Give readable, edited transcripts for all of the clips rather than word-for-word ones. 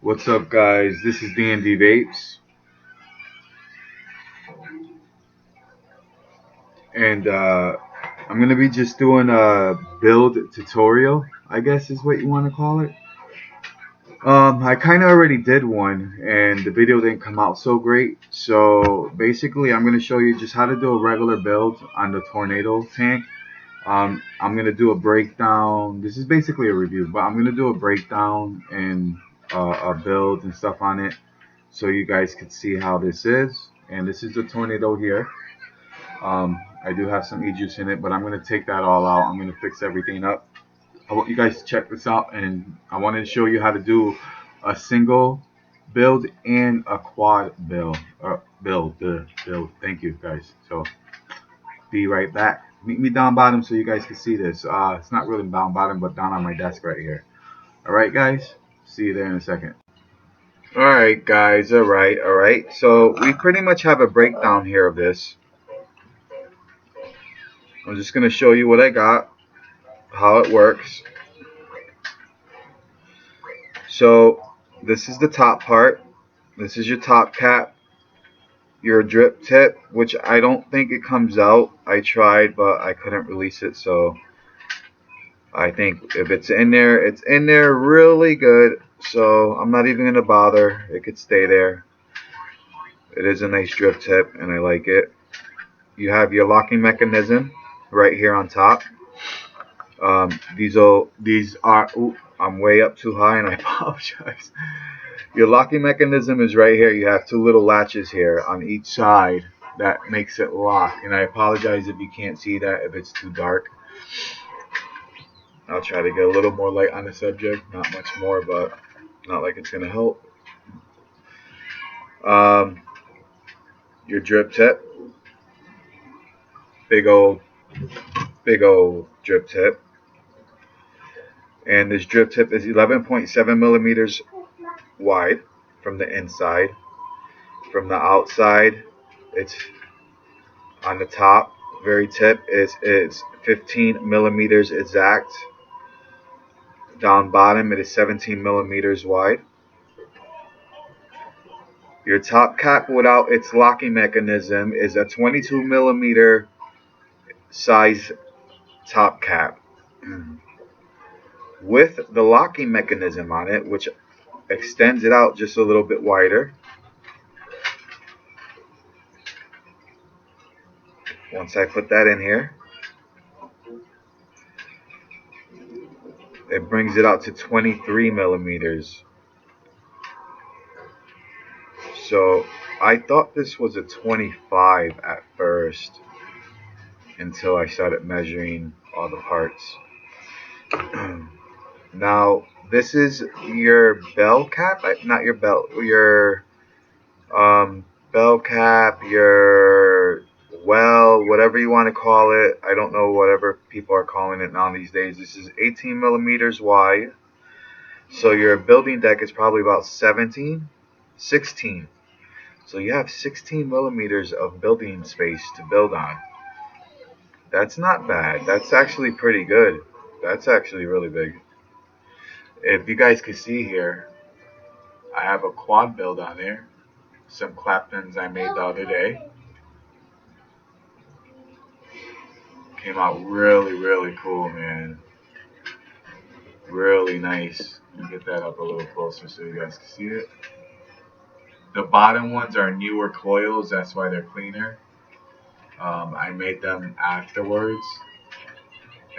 What's up, guys? This is D&D Vapes, and I'm gonna be just doing a build tutorial, I guess is what you want to call it. I kind of already did one, and the video didn't come out so great. So basically, I'm gonna show you just how to do a regular build on the tornado tank. I'm gonna do a breakdown. This is basically a review, but I'm gonna do a breakdown and a build and stuff on it, so you guys could see how this is. And this is the tornado here. I do have some e-juice in it, but I'm going to take that all out. I'm going to fix everything up. I want you guys to check this out, and I wanted to show you how to do a single build and a quad build. Build. Thank you, guys. So, be right back. Meet me down bottom so you guys can see this. It's not really down bottom, but down on my desk right here. All right, guys. See you there in a second. All right, guys. All right. So, we pretty much have a breakdown here of this. I'm just going to show you what I got, how it works. So this is the top part. This is your top cap, your drip tip, which I don't think it comes out. I tried, but I couldn't release it. So I think if it's in there really good. So I'm not even going to bother. It could stay there. It is a nice drip tip, and I like it. You have your locking mechanism right here on top. These are. Ooh, I'm way up too high, and I apologize. Your locking mechanism is right here. You have two little latches here on each side that makes it lock. And I apologize if you can't see that, if it's too dark. I'll try to get a little more light on the subject. Not much more, but not like it's gonna help. Your drip tip. Big old drip tip. And this drip tip is 11.7 millimeters wide from the inside. From the outside, it's on the top, very tip, is 15 millimeters exact. Down bottom, it is 17 millimeters wide. Your top cap without its locking mechanism is a 22 millimeter size top cap. With the locking mechanism on it, which extends it out just a little bit wider. Once I put that in here, it brings it out to 23 millimeters. So I thought this was a 25 at first until I started measuring all the parts. Now this is your bell cap, not your bell, your bell cap, your whatever you want to call it. I don't know whatever people are calling it now these days. This is 18 millimeters wide. So your building deck is probably about 16. So you have 16 millimeters of building space to build on. That's not bad. That's actually pretty good. That's actually really big. If you guys can see here, I have a quad build on there. Some Claptons I made the other day. Came out really cool, man. Really nice. Let me get that up a little closer so you guys can see it. The bottom ones are newer coils, that's why they're cleaner. I made them afterwards.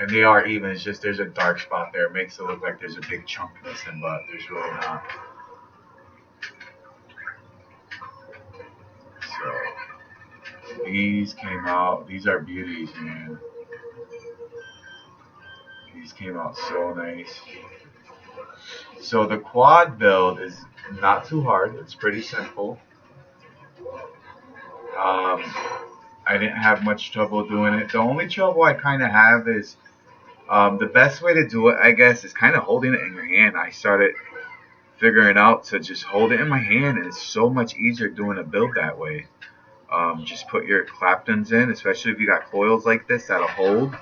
And they are even, it's just there's a dark spot there. It makes it look like there's a big chunk missing, but there's really not. So, these came out, these are beauties, man. These came out so nice. So the quad build is not too hard. It's pretty simple. I didn't have much trouble doing it. The only trouble I kind of have is the best way to do it, I guess, is kind of holding it in your hand. I started figuring out to just hold it in my hand, and it's so much easier doing a build that way. Just put your Claptons in, especially if you got coils like this that'll hold.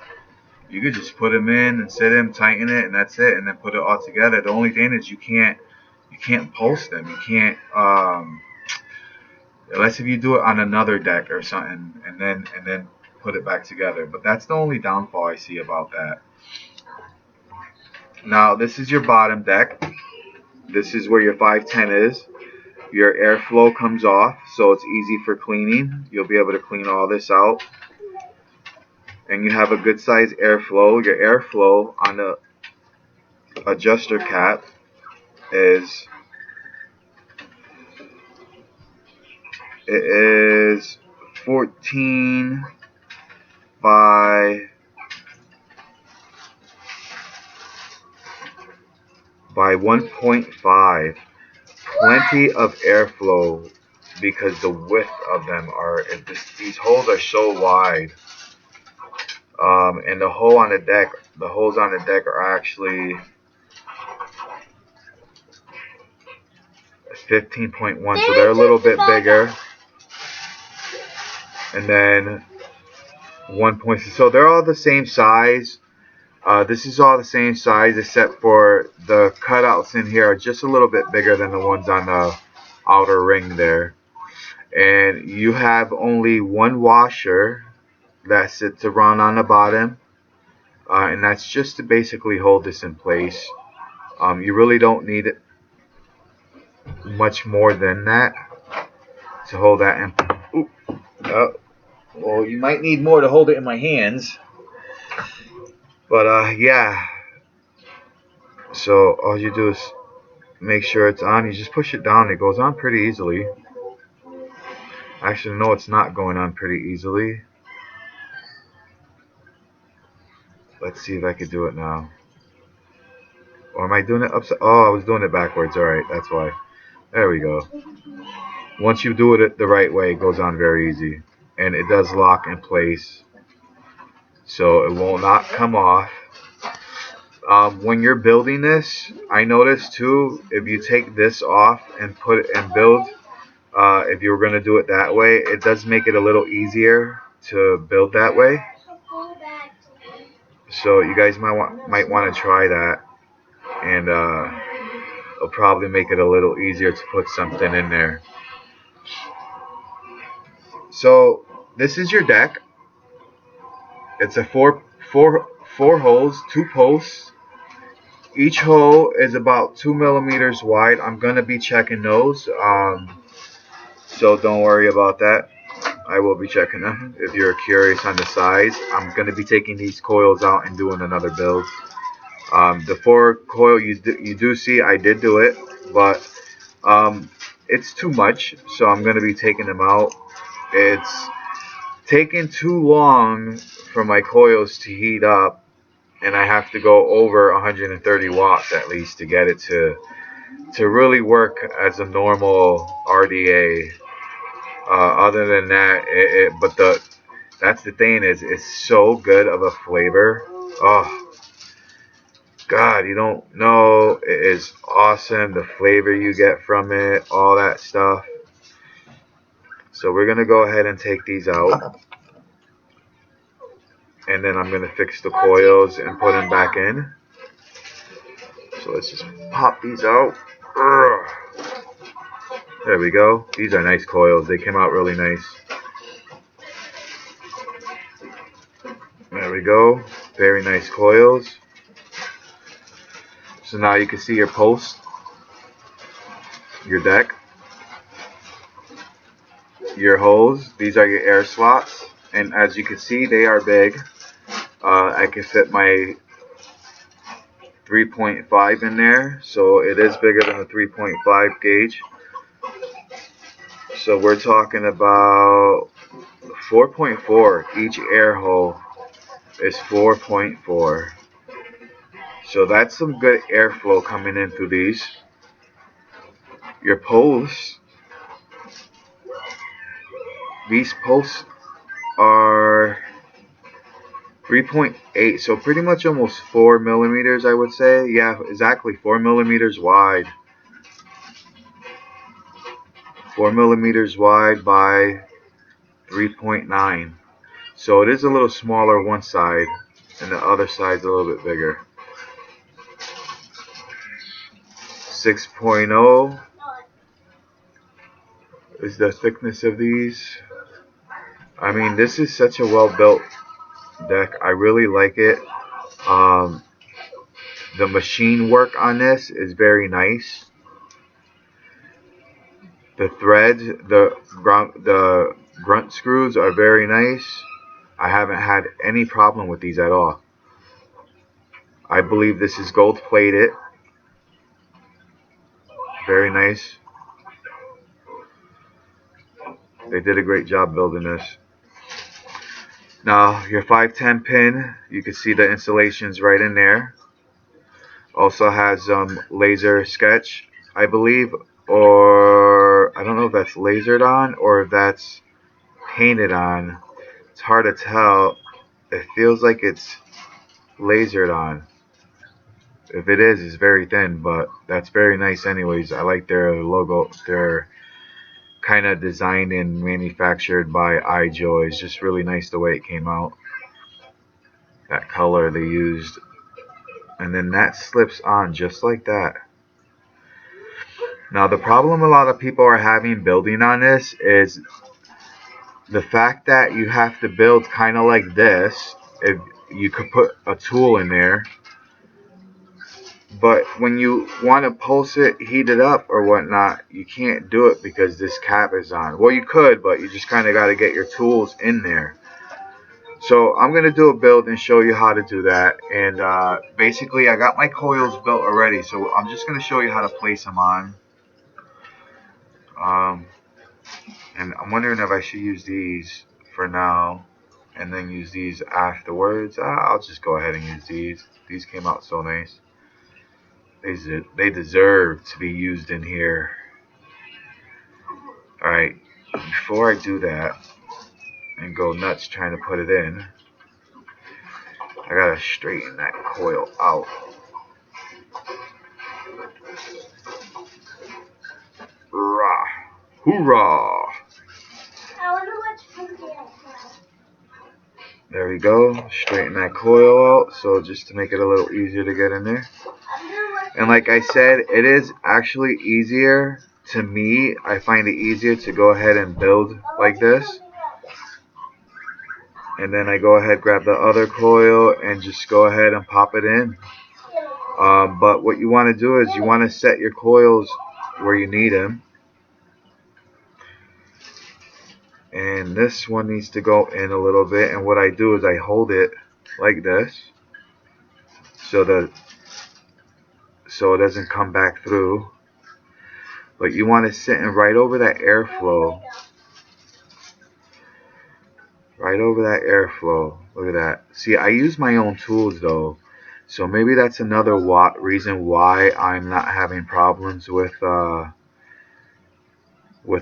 You could just put them in and sit them, tighten it, and that's it, and then put it all together. The only thing is you can't You can't pulse them. You can't unless if you do it on another deck or something, and then put it back together. But that's the only downfall I see about that. Now this is your bottom deck. This is where your 510 is. Your airflow comes off, so it's easy for cleaning. You'll be able to clean all this out. And you have a good size airflow. Your airflow on the adjuster cap is 14 by 1.5. Plenty of airflow because the width of them are, these holes are so wide. And the holes on the deck are actually 15.1, so they're a little bit bigger. And then 1.6, so they're all the same size. This is all the same size except for the cutouts in here are just a little bit bigger than the ones on the outer ring there. And you have only one washer that sits around on the bottom, and that's just to basically hold this in place. You really don't need much more than that to hold that in. Well, you might need more to hold it in my hands. But yeah. So all you do is make sure it's on. You just push it down. It goes on pretty easily. Actually, no, it's not going on pretty easily. Let's see if I could do it now. Or am I doing it upside? Oh, I was doing it backwards. Alright, that's why. There we go. Once you do it the right way, it goes on very easy. And it does lock in place, so it will not come off. When you're building this, I noticed too, if you take this off and put it and build, if you were going to do it that way, it does make it a little easier to build that way. So you guys might want to try that, and it'll probably make it a little easier to put something in there. So this is your deck. It's a four holes, 2 posts. Each hole is about 2 millimeters wide. I'm gonna be checking those, so don't worry about that. I will be checking them if you're curious on the size. I'm gonna be taking these coils out and doing another build. The 4 coil you do see I did do it, but it's too much, so I'm gonna be taking them out. It's taking too long for my coils to heat up, and I have to go over 130 watts at least to get it to really work as a normal RDA. Other than that, that's the thing, is it's so good of a flavor. Oh God, you don't know, it is awesome, the flavor you get from it, all that stuff. So we're gonna go ahead and take these out, and then I'm gonna fix the coils and put them back in. So let's just pop these out. There we go. These are nice coils. They came out really nice. There we go. Very nice coils. So now you can see your post, your deck, your hose. These are your air slots. And as you can see, they are big. I can fit my 3.5 in there. So it is bigger than the 3.5 gauge. So we're talking about 4.4. Each air hole is 4.4. So that's some good airflow coming in through these. Your posts, these posts are 3.8, so pretty much almost 4 millimeters, I would say. Yeah, exactly, 4 millimeters wide. 4 millimeters wide by 3.9. So it is a little smaller one side, and the other side's a little bit bigger. 6.0 is the thickness of these. I mean, this is such a well built deck. I really like it. Um, the machine work on this is very nice. The threads, the grunt screws are very nice. I haven't had any problem with these at all. I believe this is gold plated. Very nice. They did a great job building this. Now, your 510 pin, you can see the installations right in there. Also has laser sketch, I believe, or I don't know if that's lasered on or if that's painted on. It's hard to tell. It feels like it's lasered on. If it is, it's very thin, but that's very nice anyways. I like their logo. They're kind of designed and manufactured by IJOY. It's just really nice the way it came out. That color they used. And then that slips on just like that. Now the problem a lot of people are having building on this is the fact that you have to build kind of like this. If you could put a tool in there, but when you want to pulse it, heat it up or whatnot, you can't do it because this cap is on. Well, you could, but you just kind of got to get your tools in there. So I'm going to do a build and show you how to do that. And basically I got my coils built already, so I'm just going to show you how to place them on. And I'm wondering if I should use these for now and then use these afterwards. I'll just go ahead and use these. These came out so nice. They deserve to be used in here. Alright, before I do that and go nuts trying to put it in, I gotta straighten that coil out. Rah! Hoorah! There we go. Straighten that coil out, so just to make it a little easier to get in there. And like I said, it is actually easier to me. I find it easier to go ahead and build like this. And then I go ahead, grab the other coil, and just go ahead and pop it in. But what you want to do is you want to set your coils where you need them. And this one needs to go in a little bit. And what I do is I hold it like this so it doesn't come back through. But you want to sit in right over that airflow. Right over that airflow. Look at that. See, I use my own tools though. So maybe that's another reason why I'm not having problems with the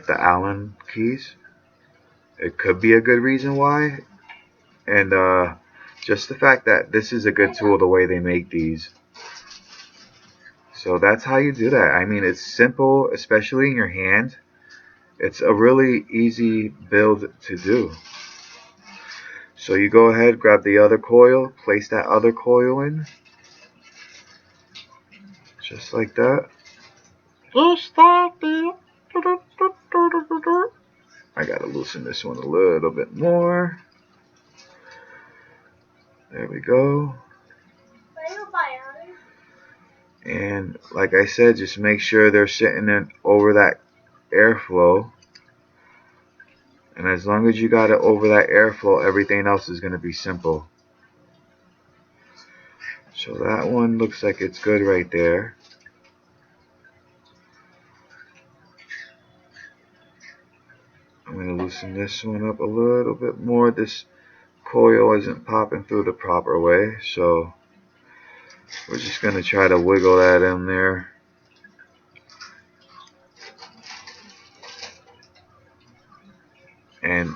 Allen keys. It could be a good reason why. And just the fact that this is a good tool the way they make these. So that's how you do that. I mean, it's simple, especially in your hand. It's a really easy build to do. So you go ahead, grab the other coil, place that other coil in. Just like that. Just like that. I gotta loosen this one a little bit more. There we go. And like I said, just make sure they're sitting in over that airflow. And as long as you got it over that airflow, everything else is going to be simple. So that one looks like it's good right there. I'm going to loosen this one up a little bit more. This coil isn't popping through the proper way, so we're just going to try to wiggle that in there. And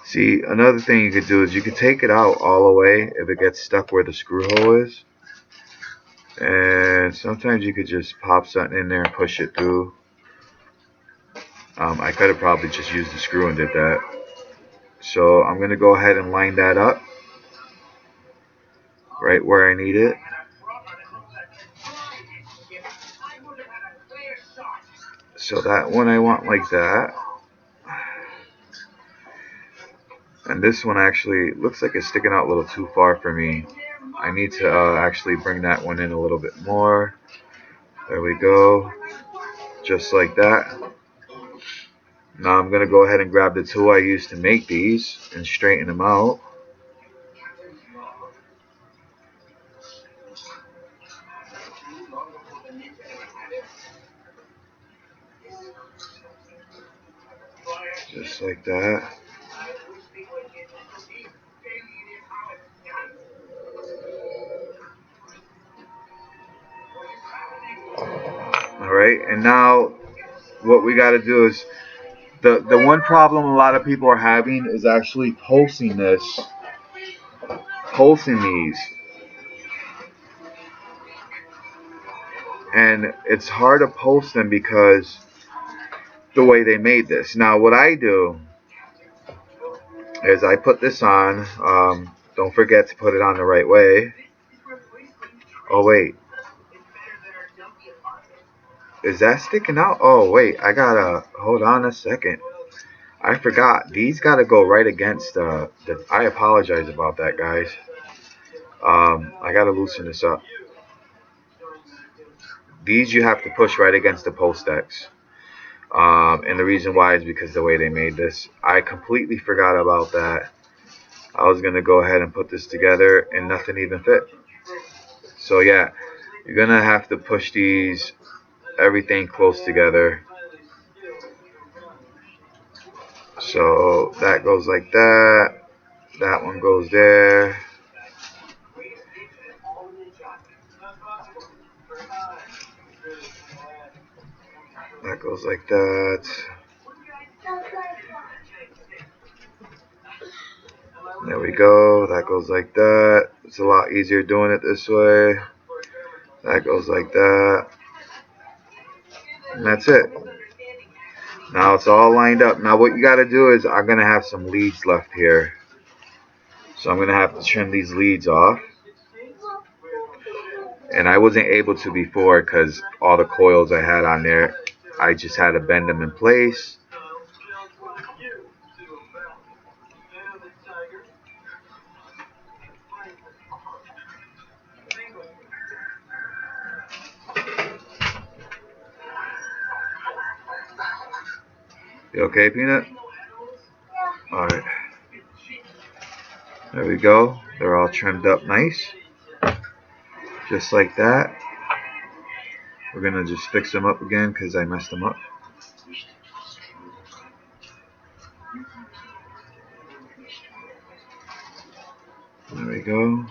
see, another thing you could do is you could take it out all the way if it gets stuck where the screw hole is. And sometimes you could just pop something in there and push it through. I could have probably just used the screw and did that. So I'm going to go ahead and line that up right where I need it. So that one I want like that. And this one actually looks like it's sticking out a little too far for me. I need to actually bring that one in a little bit more. There we go. Just like that. Now I'm going to go ahead and grab the tool I used to make these and straighten them out. Just like that. Alright, and now what we got to do is, the one problem a lot of people are having is actually pulsing these. And it's hard to pulse them because the way they made this. Now what I do is I put this on. Don't forget to put it on the right way. Oh wait, is that sticking out? Oh wait, I gotta, hold on a second. I forgot. These gotta go right against I apologize about that, guys. I gotta loosen this up. These you have to push right against the post X. And the reason why is because the way they made this. I completely forgot about that. I was gonna go ahead and put this together and nothing even fit. So yeah, you're gonna have to push these, everything close together. So that goes like that. That one goes there. That goes like that. There we go. That goes like that. It's a lot easier doing it this way. That goes like that. And that's it. Now it's all lined up. Now what you got to do is, I'm going to have some leads left here. So I'm going to have to trim these leads off. And I wasn't able to before because all the coils I had on there, I just had to bend them in place. You okay, Peanut? Alright. There we go. They're all trimmed up nice. Just like that. We're going to just fix them up again because I messed them up. There we go.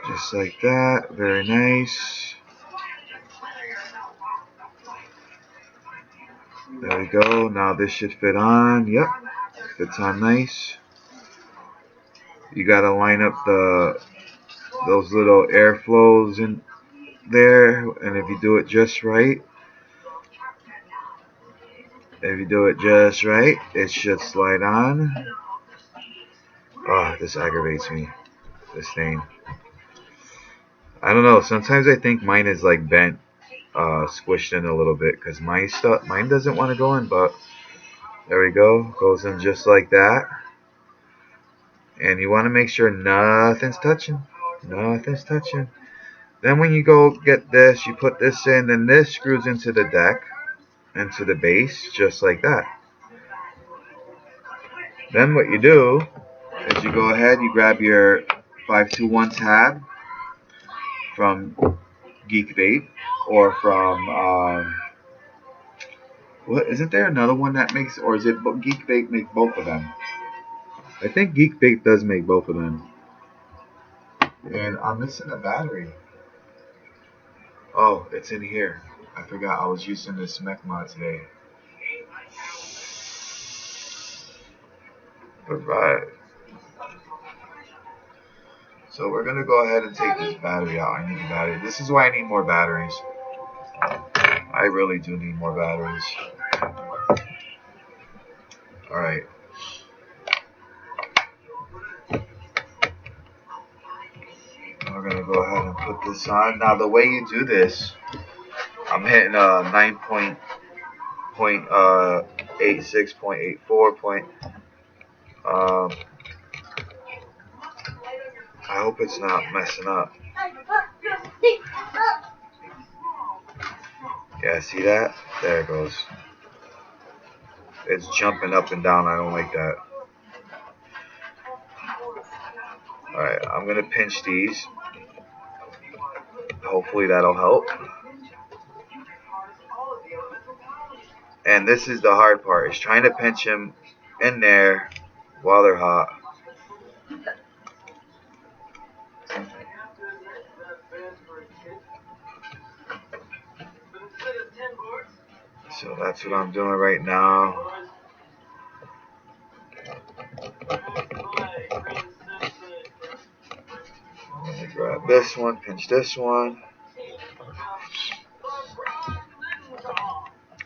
Just like that. Very nice. There we go. Now this should fit on. Yep. Fits on nice. You got to line up those little airflows in there. And if you do it just right, it should slide on. Oh, this aggravates me. This thing. I don't know. Sometimes I think mine is like bent, squished in a little bit, because mine doesn't want to go in. But there we go. Goes in just like that. And you want to make sure nothing's touching. Nothing's touching. Then when you go get this, you put this in, and this screws into the deck, into the base, just like that. Then what you do is you go ahead, you grab your 521 tab from Geek Vape, or from what, isn't there another one that makes, or is it Geek Vape make both of them? I think Geek Vape does make both of them. And I'm missing a battery. Oh, it's in here. I forgot I was using this mech mod today. Alright. So we're gonna go ahead and take this battery out. I need a battery. This is why I need more batteries. I really do need more batteries. Alright. this on. Now the way you do this, I'm hitting a 9.86.84 point. I hope it's not messing up. Yeah, see that? There it goes. It's jumping up and down. I don't like that. Alright, I'm going to pinch these. Hopefully that'll help. And this is the hard part, is trying to pinch them in there while they're hot. So that's what I'm doing right now. I'm going to grab this one, pinch this one.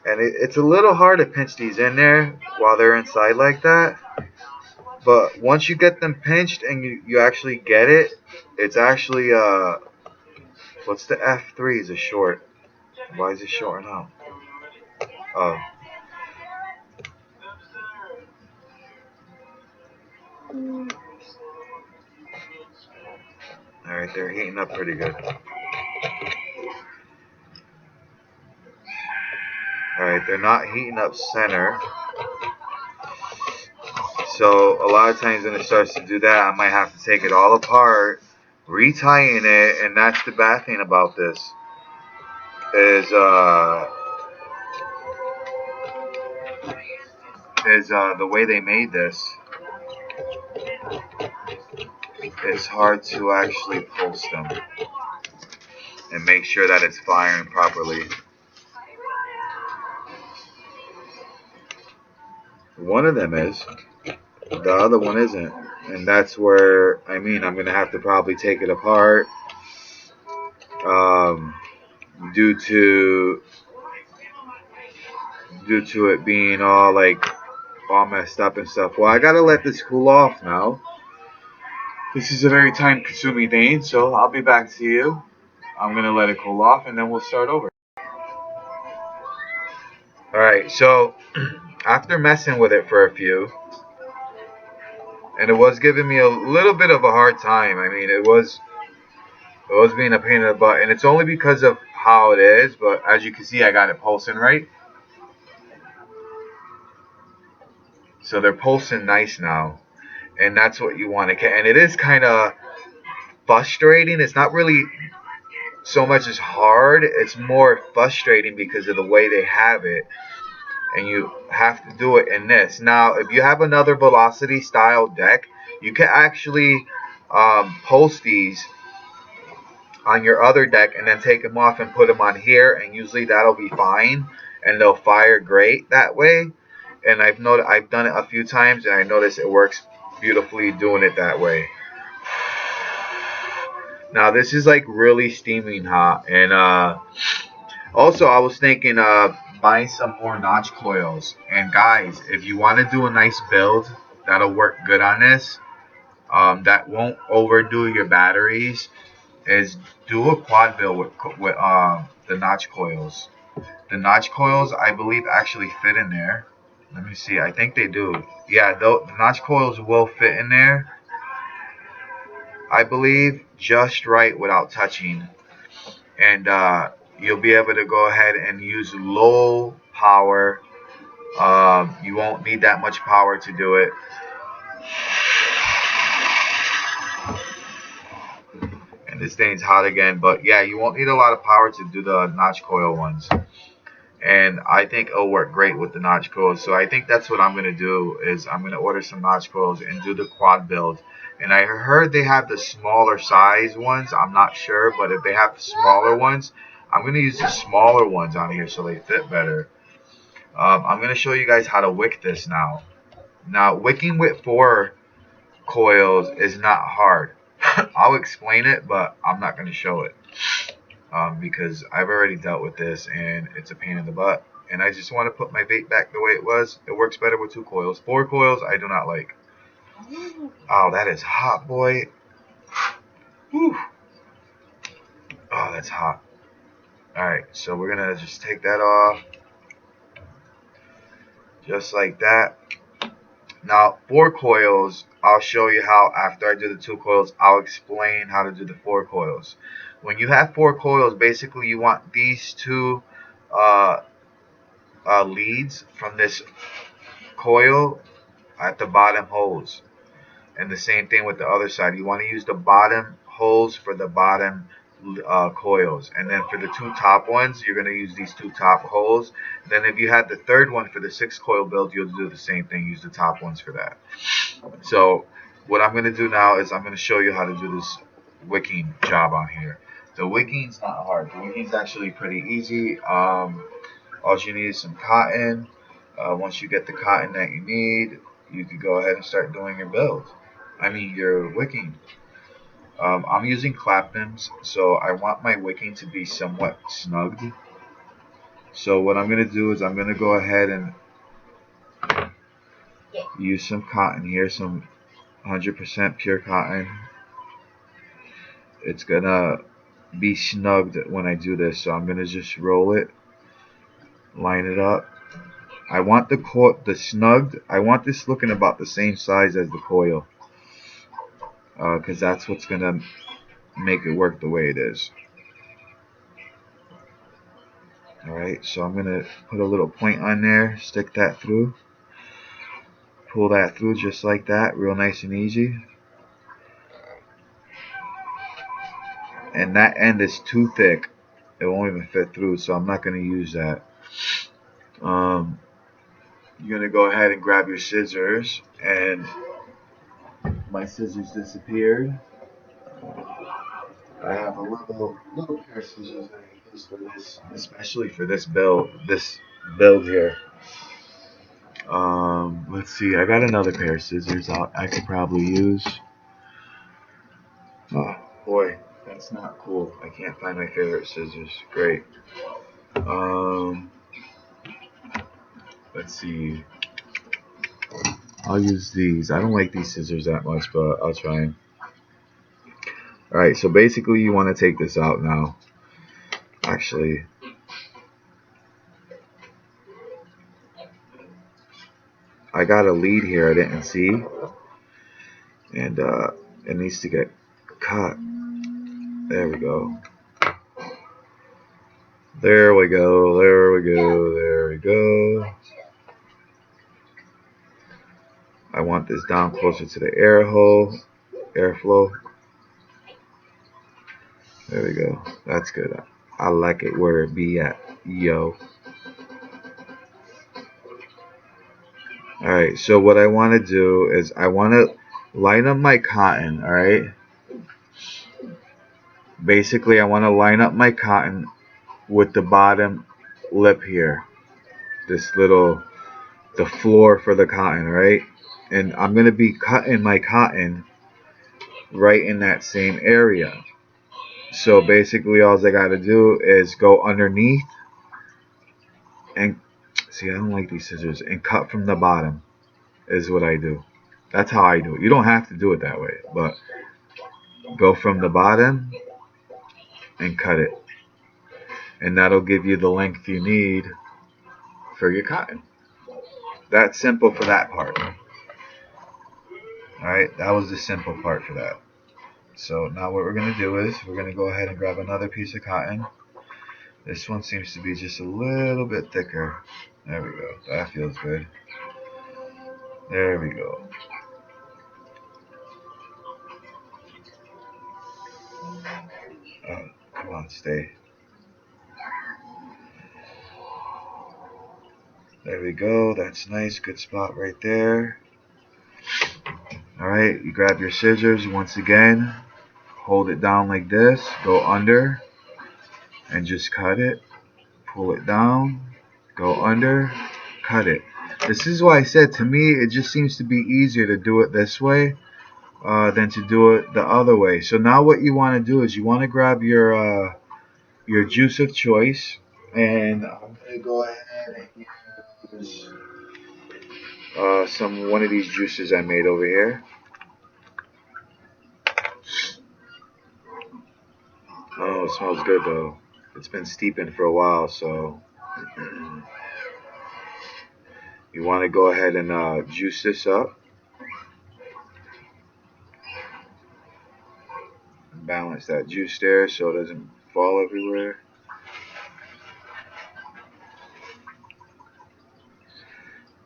And it's a little hard to pinch these in there while they're inside like that. But once you get them pinched and you actually get it, it's actually, what's the F3 is a short. Why is it short now? Oh. Alright, they're heating up pretty good. Alright, they're not heating up center. So a lot of times when it starts to do that, I might have to take it all apart, retying it, and that's the bad thing about this. Is the way they made this. It's hard to actually pulse them and make sure that it's firing properly. One of them is, the other one isn't, and that's where I'm gonna have to probably take it apart, due to it being all messed up and stuff. Well, I gotta let this cool off now. This is a very time-consuming thing, so I'll be back to you. I'm gonna let it cool off, and then we'll start over. All right, so after messing with it for a few, and it was giving me a little bit of a hard time. I mean, it was being a pain in the butt, and it's only because of how it is. But as you can see, I got it pulsing right, so they're pulsing nice now, and that's what you want to get. And it is kind of frustrating. It's not really so much as hard. It's more frustrating because of the way they have it, and you have to do it in this. Now, if you have another velocity style deck, you can actually pulse these on your other deck and then take them off and put them on here, and usually that'll be fine and they'll fire great that way. And I've done it a few times, and I noticed it works beautifully doing it that way. Now this is like really steaming hot, and also I was thinking buying some more notch coils. And guys, if you want to do a nice build that'll work good on this, that won't overdo your batteries, is do a quad build with the notch coils. The notch coils, I believe, actually fit in there. Let me see. I think they do. Yeah, the notch coils will fit in there, I believe, just right without touching. And you'll be able to go ahead and use low power. You won't need that much power to do it. And this thing's hot again, but yeah, you won't need a lot of power to do the notch coil ones. And I think it'll work great with the notch coils. So I think that's what I'm going to do, is I'm going to order some notch coils and do the quad build. And I heard they have the smaller size ones. I'm not sure, but if they have the smaller ones, I'm going to use the smaller ones on here so they fit better. I'm going to show you guys how to wick this now. Now, wicking with 4 coils is not hard. I'll explain it, but I'm not going to show it. Because I've already dealt with this and it's a pain in the butt, and I just want to put my vape back the way it was. It works better with 2 coils. 4 coils I do not like. Oh, that is hot, boy. Whew. Oh, that's hot. Alright, so we're gonna just take that off. Just like that. Now, 4 coils, I'll show you how after I do the 2 coils, I'll explain how to do the 4 coils. When you have 4 coils, basically you want these two uh, leads from this coil at the bottom holes. And the same thing with the other side. You want to use the bottom holes for the bottom coils. And then for the 2 top ones, you're going to use these 2 top holes. Then if you had the third one for the 6 coil build, you'll do the same thing. Use the top ones for that. So what I'm going to do now is I'm going to show you how to do this wicking job on here. The wicking's not hard. The wicking's actually pretty easy. All you need is some cotton. Once you get the cotton that you need, you can go ahead and start doing your build. I mean your wicking. I'm using Clapton's, so I want my wicking to be somewhat snugged. So what I'm going to do is I'm going to go ahead and use some cotton here, some 100% pure cotton. It's going to be snugged when I do this, so I'm going to just roll it, line it up. I want the snugged, I want this looking about the same size as the coil, because that's what's going to make it work the way it is. Alright, so I'm going to put a little point on there, stick that through, pull that through just like that, real nice and easy. And that end is too thick, it won't even fit through, so I'm not going to use that. You're going to go ahead and grab your scissors, and my scissors disappeared. I have a little pair of scissors that I use for this, especially for this build here. Let's see. I got another pair of scissors I could probably use. Oh boy, that's not cool. I can't find my favorite scissors. Great. Um, let's see. I'll use these. I don't like these scissors that much, but I'll try them. Alright, so basically you want to take this out now. Actually, I got a lead here I didn't see. And it needs to get cut. There we go. There we go. There we go. There we go. I want this down closer to the airflow. There we go. That's good. I like it where it be at. Yo. Alright, so what I want to do is I want to line up my cotton, alright? Basically, I want to line up my cotton with the bottom lip here. This little, the floor for the cotton, right? And I'm going to be cutting my cotton right in that same area. So basically all I got to do is go underneath and see, I don't like these scissors, and cut from the bottom is what I do. That's how I do it. You don't have to do it that way, but go from the bottom and cut it. And that'll give you the length you need for your cotton. That's simple for that part. Alright, that was the simple part for that. So now what we're going to do is we're going to go ahead and grab another piece of cotton. This one seems to be just a little bit thicker. There we go. That feels good. There we go. Oh, come on, stay. There we go. That's nice. Good spot right there. Alright, you grab your scissors once again. Hold it down like this. Go under. And just cut it. Pull it down. Go under. Cut it. This is why I said, to me, it just seems to be easier to do it this way than to do it the other way. So now what you want to do is you want to grab your juice of choice, and I'm gonna go ahead and use one of these juices I made over here. Oh, smells good though. It's been steeping for a while, so you want to go ahead and juice this up. Balance that juice there so it doesn't fall everywhere.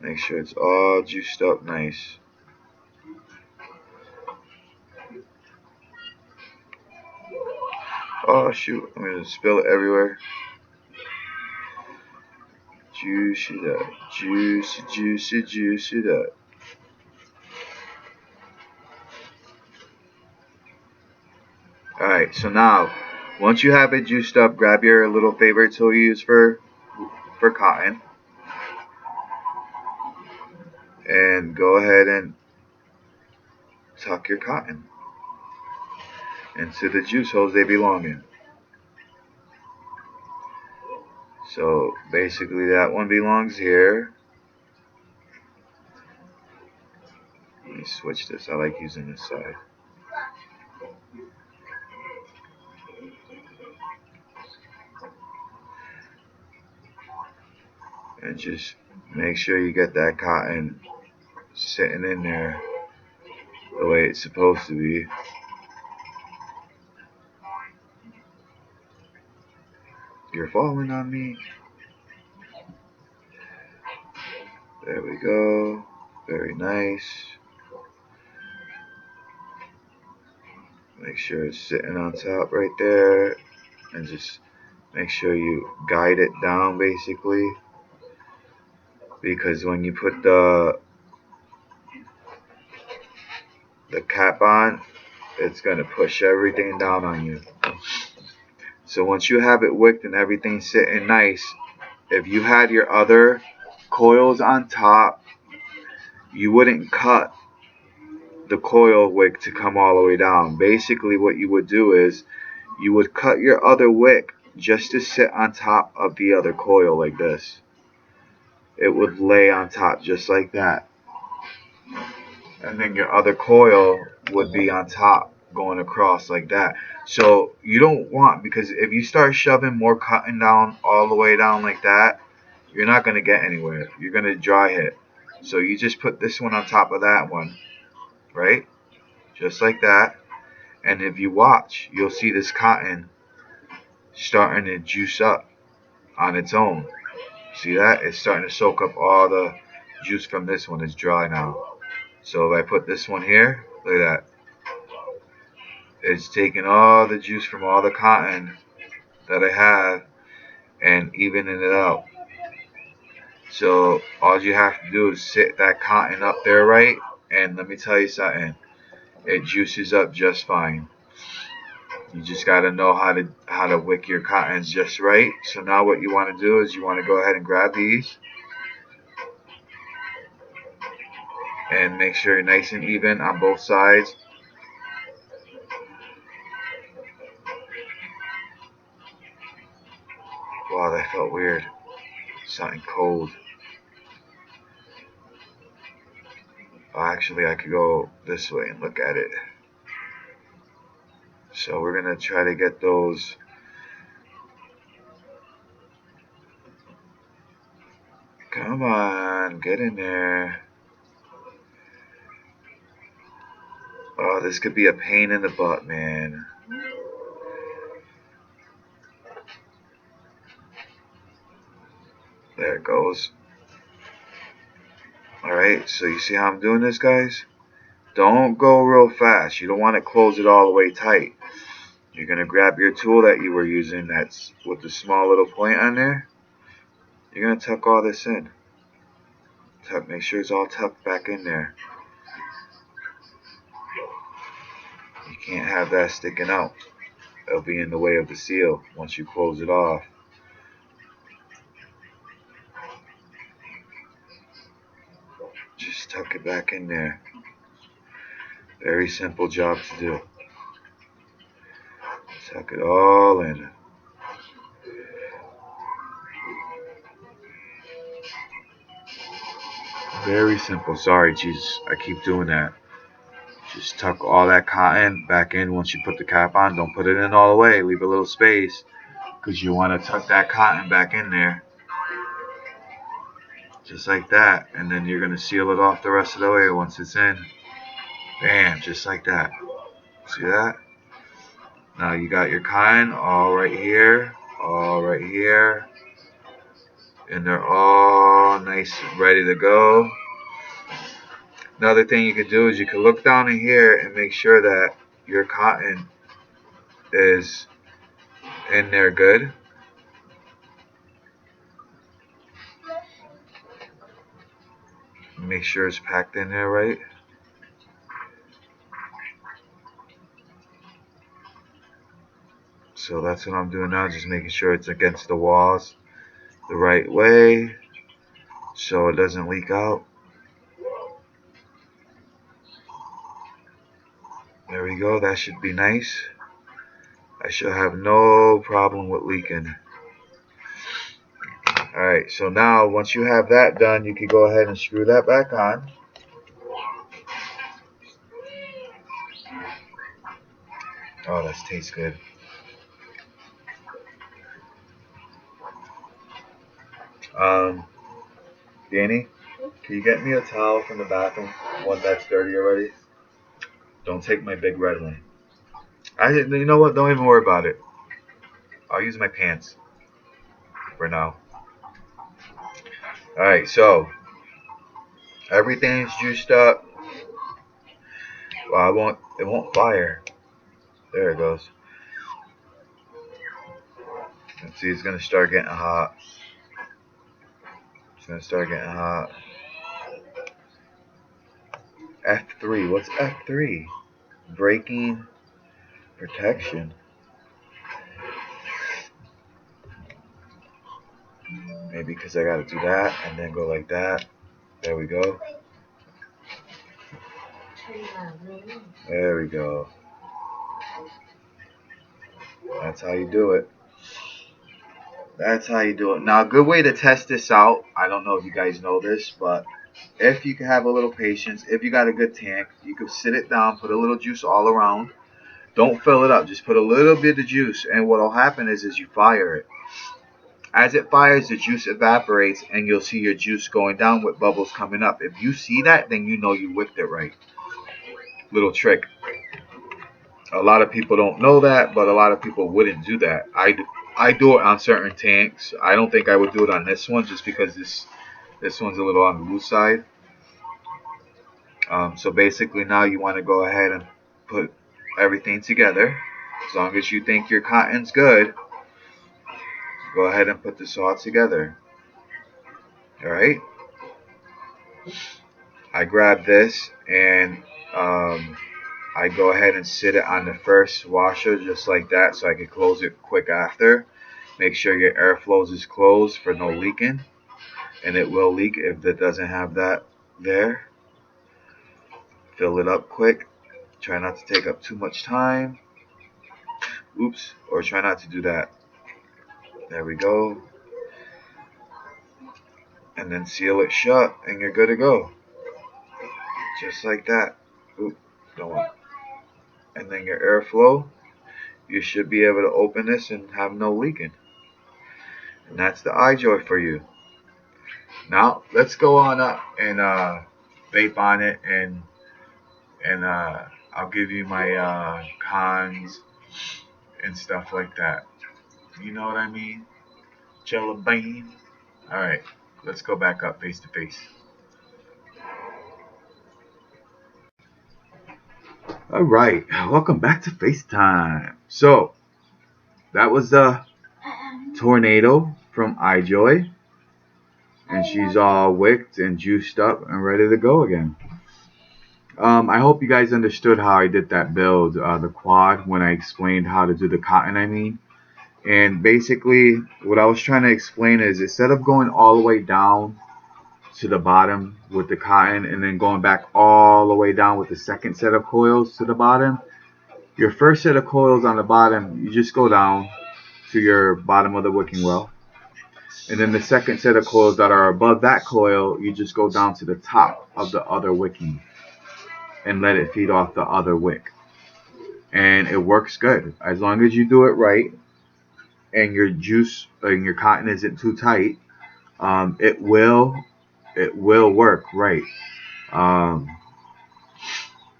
Make sure it's all juiced up nice. Oh shoot, I'm gonna spill it everywhere. Juice it up. Juice it up. Alright, so now, once you have it juiced up, grab your little favorite tool you use for cotton. And go ahead and tuck your cotton into the juice holes they belong in. So basically that one belongs here. Let me switch this. I like using this side. And just make sure you get that cotton sitting in there the way it's supposed to be. You're falling on me. There we go. Very nice. Make sure it's sitting on top right there. And just make sure you guide it down basically. Because when you put the cap on, it's going to push everything down on you. So once you have it wicked and everything sitting nice, if you had your other coils on top, you wouldn't cut the coil wick to come all the way down. Basically what you would do is you would cut your other wick just to sit on top of the other coil like this. It would lay on top just like that. And then your other coil would be on top going across like that. So you don't want, because if you start shoving more cotton down all the way down like that, you're not going to get anywhere. You're going to dry hit. So you just put this one on top of that one, right? Just like that. And if you watch, you'll see this cotton starting to juice up on its own. See that? It's starting to soak up all the juice from this one. It's dry now. So if I put this one here, look at that. It's taking all the juice from all the cotton that I have and evening it out. So all you have to do is sit that cotton up there right, and let me tell you something, it juices up just fine. You just got to know how to wick your cottons just right. So now what you want to do is you want to go ahead and grab these and make sure you're nice and even on both sides. Wow, that felt weird. Something cold. Oh, actually, I could go this way and look at it. So we're going to try to get those. Come on, get in there. Oh, this could be a pain in the butt, man. There it goes. Alright, so you see how I'm doing this, guys? Don't go real fast. You don't want to close it all the way tight. You're going to grab your tool that you were using that's with the small little point on there. You're going to tuck all this in. Make sure it's all tucked back in there. You can't have that sticking out. It'll be in the way of the seal once you close it off. Just tuck it back in there. Very simple job to do. Tuck it all in. Very simple. Sorry, Jesus, I keep doing that. Just tuck all that cotton back in once you put the cap on. Don't put it in all the way. Leave a little space because you want to tuck that cotton back in there. Just like that. And then you're going to seal it off the rest of the way once it's in. Bam, just like that. See that? Now you got your cotton all right here, and they're all nice and ready to go. Another thing you could do is you can look down in here and make sure that your cotton is in there good. Make sure it's packed in there right. So that's what I'm doing now, just making sure it's against the walls the right way so it doesn't leak out. There we go, that should be nice. I should have no problem with leaking. Alright, so now once you have that done, you can go ahead and screw that back on. Oh, that tastes good. Danny, can you get me a towel from the bathroom? One that's dirty already. Don't take my big red one. You know what? Don't even worry about it. I'll use my pants for now. Alright, so everything's juiced up. Well, it won't fire. There it goes. Let's see, it's gonna start getting hot. It's gonna start getting hot. F3. What's F3? Braking protection. Maybe because I gotta do that and then go like that. There we go. There we go. That's how you do it. That's how you do it. Now, a good way to test this out, I don't know if you guys know this, but if you can have a little patience, if you got a good tank, you can sit it down, put a little juice all around. Don't fill it up. Just put a little bit of juice, and what will happen is you fire it. As it fires, the juice evaporates, and you'll see your juice going down with bubbles coming up. If you see that, then you know you whipped it right. Little trick. A lot of people don't know that, but a lot of people wouldn't do that. I do it on certain tanks. I don't think I would do it on this one just because this one's a little on the loose side. So basically now you want to go ahead and put everything together. As long as you think your cotton's good, go ahead and put this all together. Alright? I grab this and I go ahead and sit it on the first washer just like that so I can close it quick after. Make sure your airflows is closed for no leaking. And it will leak if it doesn't have that there. Fill it up quick. Try not to take up too much time. Oops. Or try not to do that. There we go. And then seal it shut and you're good to go. Just like that. Oop. Don't. And then your airflow, you should be able to open this and have no leaking. And that's the IJOY for you. Now let's go on up and vape on it and I'll give you my cons and stuff like that. You know what I mean? Jelly bean. Alright, let's go back up face to face. Alright, welcome back to FaceTime. So, that was the Tornado from IJOY. And she's all wicked and juiced up and ready to go again. I hope you guys understood how I did that build, the quad, when I explained how to do the cotton, I mean. And basically, what I was trying to explain is instead of going all the way down to the bottom with the cotton and then going back all the way down with the second set of coils to the bottom, your first set of coils on the bottom, you just go down to your bottom of the wicking well. And then the second set of coils that are above that coil, you just go down to the top of the other wicking. and let it feed off the other wick. And it works good as long as you do it right and your juice and your cotton isn't too tight. It will work right. Um,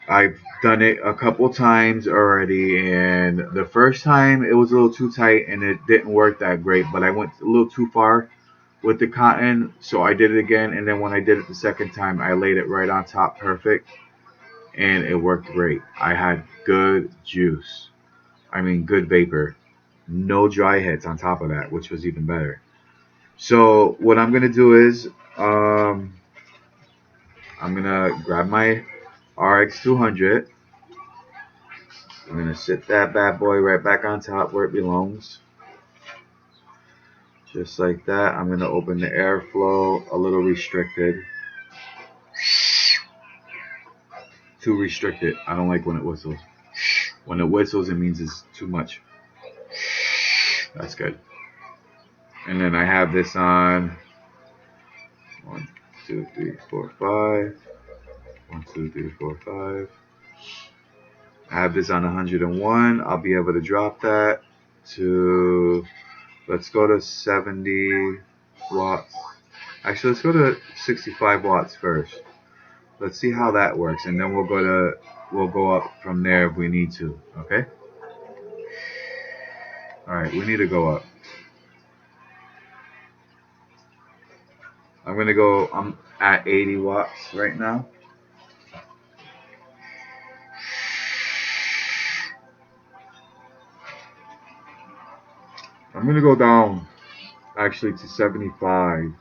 I've done it a couple times already, and the first time it was a little too tight and it didn't work that great. But I went a little too far with the cotton, so I did it again. And then when I did it the second time, I laid it right on top, perfect, and it worked great. I had good juice. I mean, good vapor. No dry hits on top of that, which was even better. So what I'm gonna do is, um, I'm gonna grab my RX 200. I'm gonna sit that bad boy right back on top where it belongs. Just like that. I'm gonna open the airflow a little restricted. Too restricted. I don't like when it whistles. When it whistles, it means it's too much. That's good. And then I have this on 1, 2, 3, 4, 5. 1, 2, 3, 4, 5. I have this on 101. I'll be able to drop that to, let's go to 70 watts. Actually, let's go to 65 watts first. Let's see how that works, and then we'll go up from there if we need to. Okay. All right, we need to go up. I'm at 80 watts right now. I'm gonna go down actually to 75.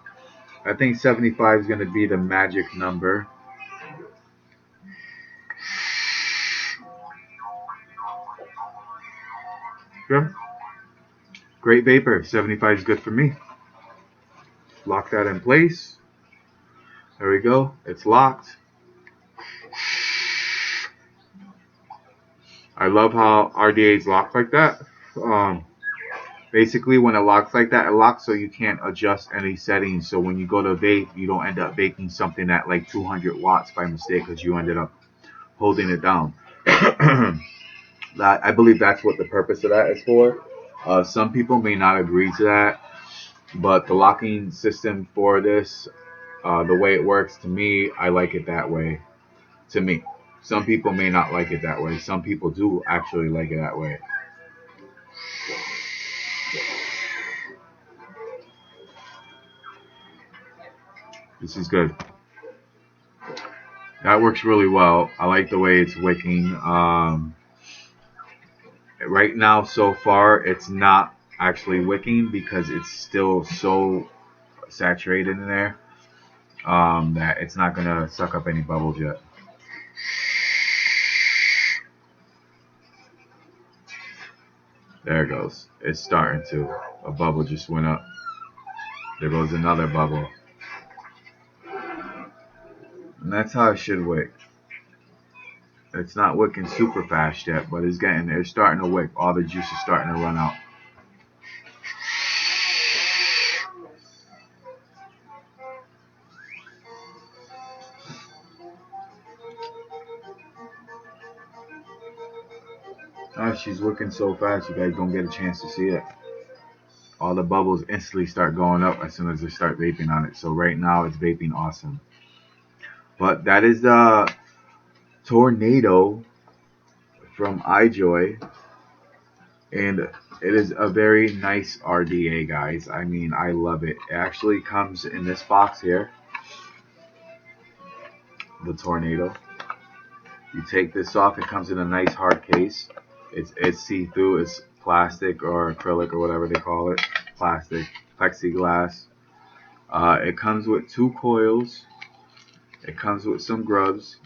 I think 75 is gonna be the magic number. Good. Great vapor. 75 is good for me. Lock that in place. There we go. It's locked. I love how RDA is locked like that. Um, Basically, when it locks like that, it locks so you can't adjust any settings. So when you go to vape, you don't end up vaping something at like 200 watts by mistake because you ended up holding it down. I believe that's what the purpose of that is for. Some people may not agree to that, but the locking system for this, the way it works, to me, I like it that way. To me, some people may not like it that way. Some people do actually like it that way. This is good. That works really well. I like the way it's wicking. Right now, so far, it's not actually wicking because it's still so saturated in there that it's not gonna suck up any bubbles yet. There it goes. It's starting to. A bubble just went up. There goes another bubble. And that's how it should wick. It's not wicking super fast yet, but it's starting to wick. All the juice is starting to run out. Oh, she's wicking so fast, you guys don't get a chance to see it. All the bubbles instantly start going up as soon as they start vaping on it. So right now it's vaping awesome. But that is the Tornado from IJOY, and it is a very nice RDA, guys. I mean, I love it. It actually comes in this box here, the Tornado. You take this off, it comes in a nice hard case. It's see-through, it's plastic or acrylic or whatever they call it. Plastic, plexiglass. It comes with 2 coils. It comes with some grubs,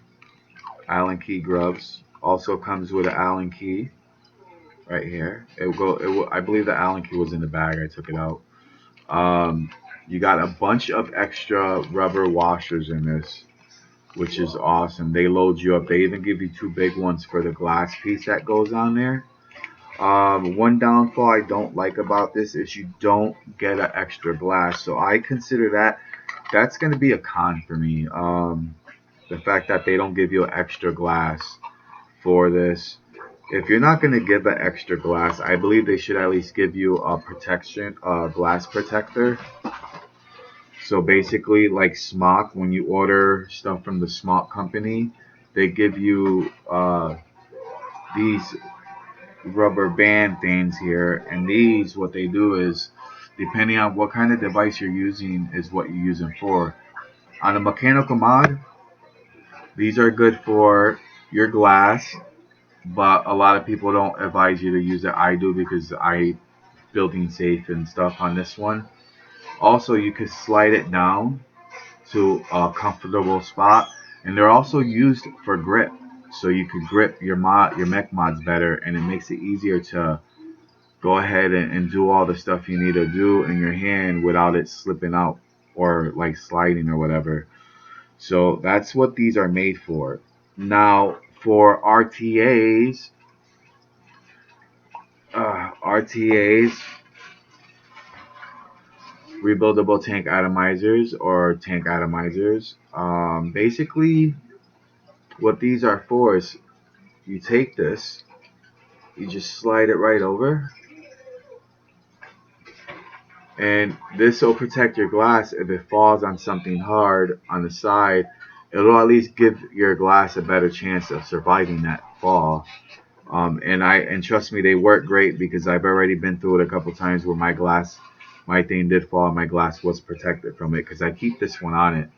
Allen key grubs. Also comes with an Allen key right here. I believe the Allen key was in the bag. I took it out. Um, you got a bunch of extra rubber washers in this, which is awesome. They load you up. They even give you 2 big ones for the glass piece that goes on there. One downfall I don't like about this is you don't get an extra glass. So I consider that's going to be a con for me. the fact that they don't give you an extra glass for this. If you're not going to give an extra glass, I believe they should at least give you a protection, a glass protector. So basically, like Smock, when you order stuff from the Smock company, they give you these rubber band things here, and these, what they do is, depending on what kind of device you're using, is what you use them for. On a mechanical mod, these are good for your glass, but a lot of people don't advise you to use it. I do because I building safe and stuff on this one. Also, you could slide it down to a comfortable spot, and they're also used for grip. So you could grip your mech mods better, and it makes it easier to go ahead and do all the stuff you need to do in your hand without it slipping out or like sliding or whatever. So that's what these are made for. Now for RTAs, rebuildable tank atomizers or tank atomizers. Basically, what these are for is you take this, you just slide it right over, and this will protect your glass if it falls on something hard on the side. It'll at least give your glass a better chance of surviving that fall. And trust me, they work great because I've already been through it a couple times where my thing did fall, and my glass was protected from it because I keep this one on it.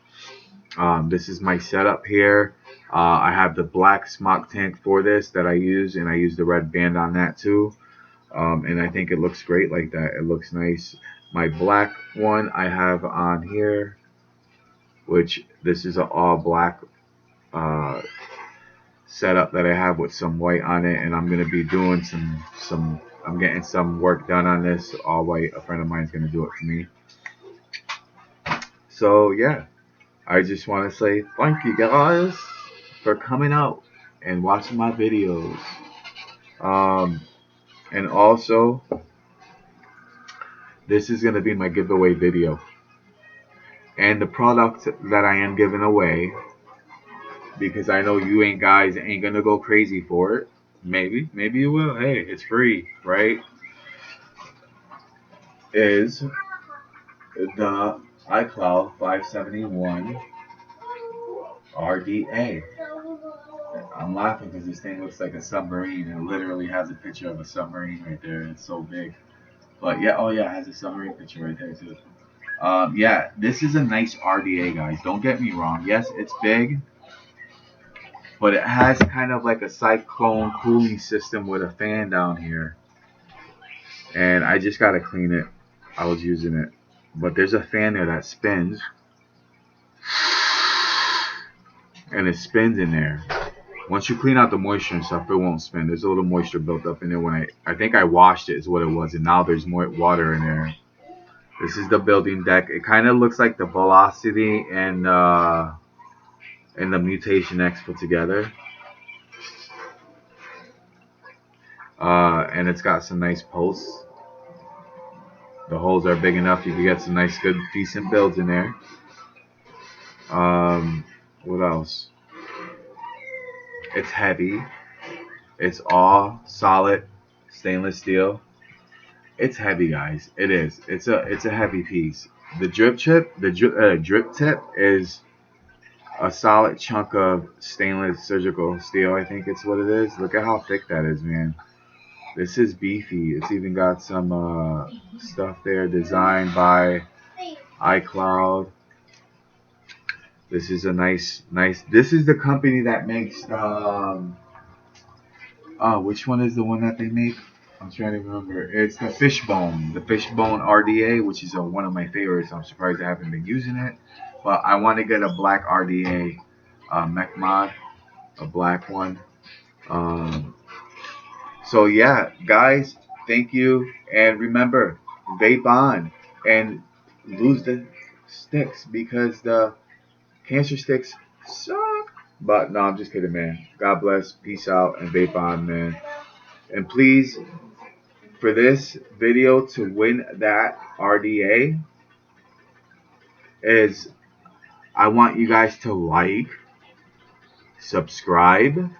This is my setup here. I have the black smock tank for this that I use, and I use the red band on that too. And I think it looks great like that. It looks nice. My black one I have on here, which this is an all black uh, setup that I have with some white on it, and I'm gonna be doing some. I'm getting some work done on this all white. A friend of mine is gonna do it for me. So yeah, I just want to say thank you guys for coming out and watching my videos. Um, and also, this is gonna be my giveaway video. And the product that I am giving away, because I know you ain't guys ain't gonna go crazy for it. Maybe you will. Hey, it's free, right? Is the iCloud 571 RDA. I'm laughing because this thing looks like a submarine. It literally has a picture of a submarine right there. It's so big. But yeah, oh yeah, it has a submarine picture right there too. Yeah, this is a nice RDA, guys. Don't get me wrong. Yes, it's big, but it has kind of like a cyclone cooling system with a fan down here. And I just gotta clean it. I was using it, but there's a fan there that spins, and it spins in there. Once you clean out the moisture and stuff, it won't spin. There's a little moisture built up in there when I think I washed it is what it was, and now there's more water in there. This is the building deck. It kind of looks like the Velocity and the Mutation X put together. And it's got some nice posts. The holes are big enough. You can get some nice, good, decent builds in there. What else? It's heavy. It's all solid stainless steel. It's heavy, guys. It is. It's a heavy piece. The drip tip is a solid chunk of stainless surgical steel. I think it's what it is. Look at how thick that is, man. This is beefy. It's even got some stuff there designed by iCloud. This is a nice. This is the company that makes. Which one is the one that they make? I'm trying to remember. It's the Fishbone RDA, which is one of my favorites. I'm surprised I haven't been using it, but I want to get a black RDA mech mod, a black one. Um, so yeah, guys, thank you, and remember, vape on and lose the sticks because the cancer sticks suck. But no, I'm just kidding, man. God bless, peace out, and vape on, man. And please, for this video to win that RDA, is I want you guys to like, subscribe.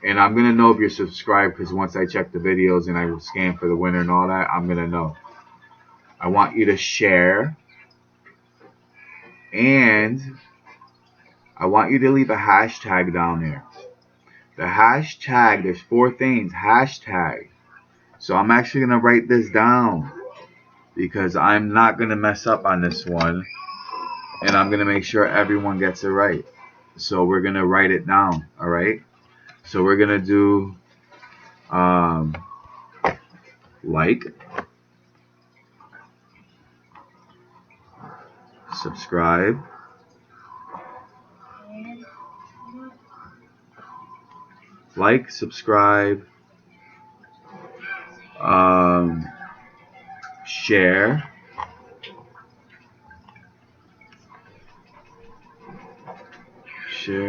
And I'm going to know if you're subscribed because once I check the videos and I will scan for the winner and all that, I'm going to know. I want you to share. And I want you to leave a hashtag down there. The hashtag, there's 4 things. Hashtag. So I'm actually going to write this down because I'm not going to mess up on this one. And I'm going to make sure everyone gets it right. So we're going to write it down. All right. So we're going to do like, subscribe, like, subscribe, share,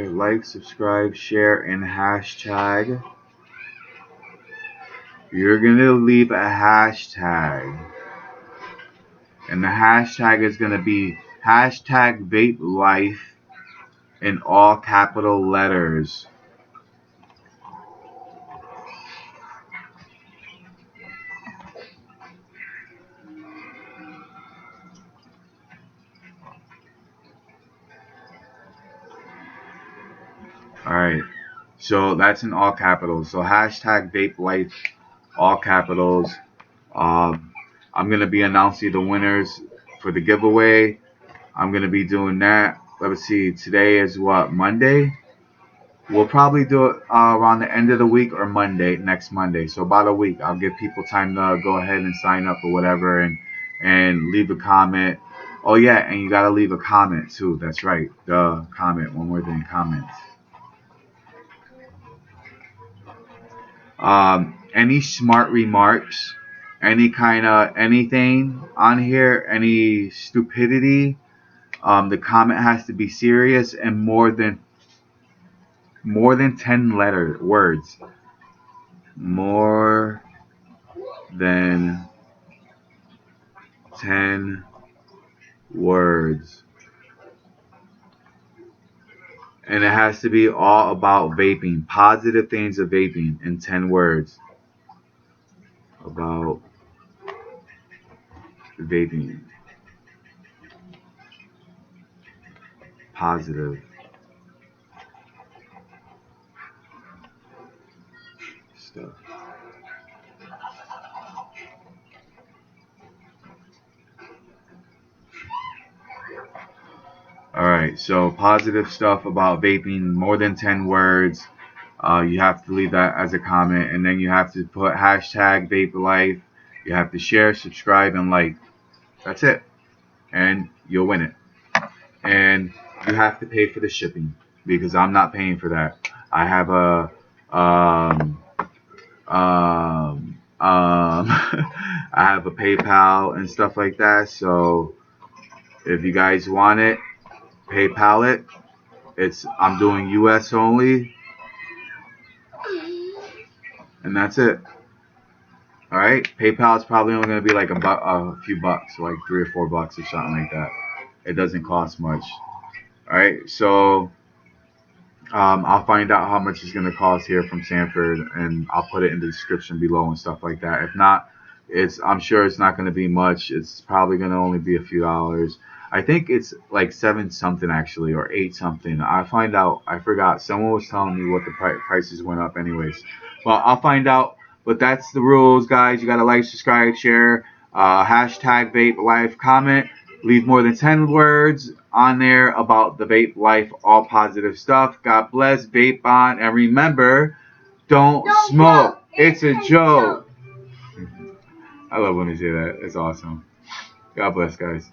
like, subscribe, share, and hashtag. You're going to leave a hashtag. And the hashtag is going to be hashtag vape life in all capital letters. Alright. So that's in all capitals. So hashtag vape life, all capitals. I'm going to be announcing the winners for the giveaway. I'm going to be doing that. Let's see. Today is what? Monday? We'll probably do it around the end of the week or next Monday. So about a week. I'll give people time to go ahead and sign up or whatever and leave a comment. Oh, yeah, and you got to leave a comment, too. That's right. The comment. One more thing, comments. Any smart remarks, any kind of anything on here, any stupidity, the comment has to be serious and more than 10 words. More than 10 words. And it has to be all about vaping, positive things of vaping in 10 words. About vaping. Positive stuff. Alright, so positive stuff about vaping, more than 10 words. You have to leave that as a comment, and then you have to put hashtag vape life. You have to share, subscribe, and like. That's it. And you'll win it. And you have to pay for the shipping because I'm not paying for that. I have a I have a PayPal and stuff like that. So if you guys want it, PayPal it. I'm doing US only, and that's it. All right, PayPal is probably only going to be like a few bucks, like $3 or $4 or something like that. It doesn't cost much. All right, so I'll find out how much it's going to cost here from Sanford, and I'll put it in the description below and stuff like that. If not, I'm sure it's not going to be much. It's probably going to only be a few dollars. I think it's like 7 something actually, or 8 something. I forgot. Someone was telling me what the prices went up anyways. Well, I'll find out. But that's the rules, guys. You got to like, subscribe, share, hashtag vape life, comment. Leave more than 10 words on there about the vape life, all positive stuff. God bless, vape on, and remember, don't smoke. It's a joke. I love when they say that. It's awesome. God bless, guys.